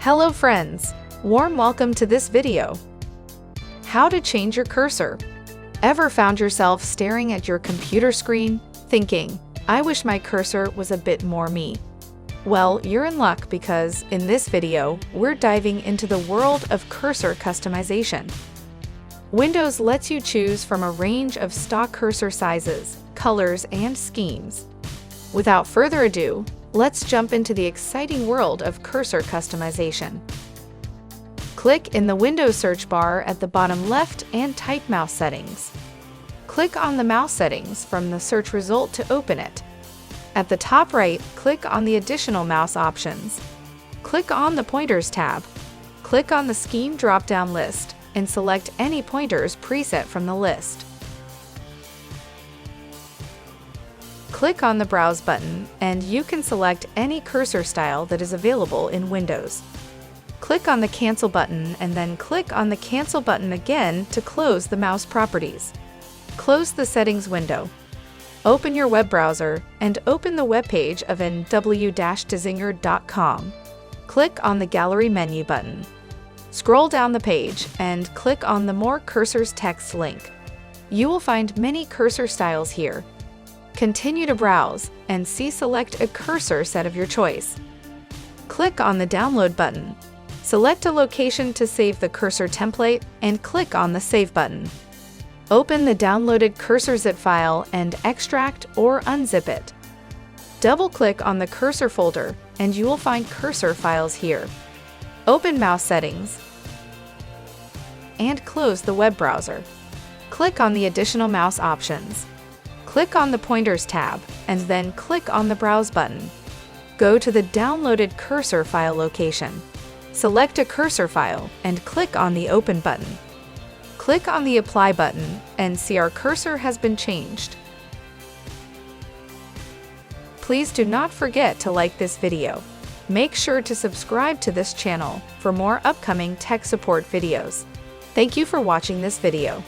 Hello friends, warm welcome to this video. How to change your cursor. Ever found yourself staring at your computer screen, thinking, I wish my cursor was a bit more me? Well, you're in luck because in this video, we're diving into the world of cursor customization. Windows lets you choose from a range of stock cursor sizes, colors, and schemes. Without further ado, let's jump into the exciting world of cursor customization. Click in the Windows search bar at the bottom left and type Mouse Settings. Click on the Mouse Settings from the search result to open it. At the top right, click on the additional mouse options. Click on the Pointers tab. Click on the Scheme drop-down list and select any pointers preset from the list. Click on the Browse button and you can select any cursor style that is available in Windows. Click on the Cancel button and then click on the Cancel button again to close the mouse properties. Close the settings window. Open your web browser and open the web page of nw-designer.com. Click on the Gallery menu button. Scroll down the page and click on the More Cursors text link. You will find many cursor styles here. Continue to browse and select a cursor set of your choice. Click on the Download button. Select a location to save the cursor template and click on the Save button. Open the downloaded cursor zip file and extract or unzip it. Double-click on the cursor folder and you will find cursor files here. Open Mouse Settings and close the web browser. Click on the additional mouse options. Click on the Pointers tab and then click on the Browse button. Go to the downloaded cursor file location. Select a cursor file and click on the Open button. Click on the Apply button and see our cursor has been changed. Please do not forget to like this video. Make sure to subscribe to this channel for more upcoming tech support videos. Thank you for watching this video.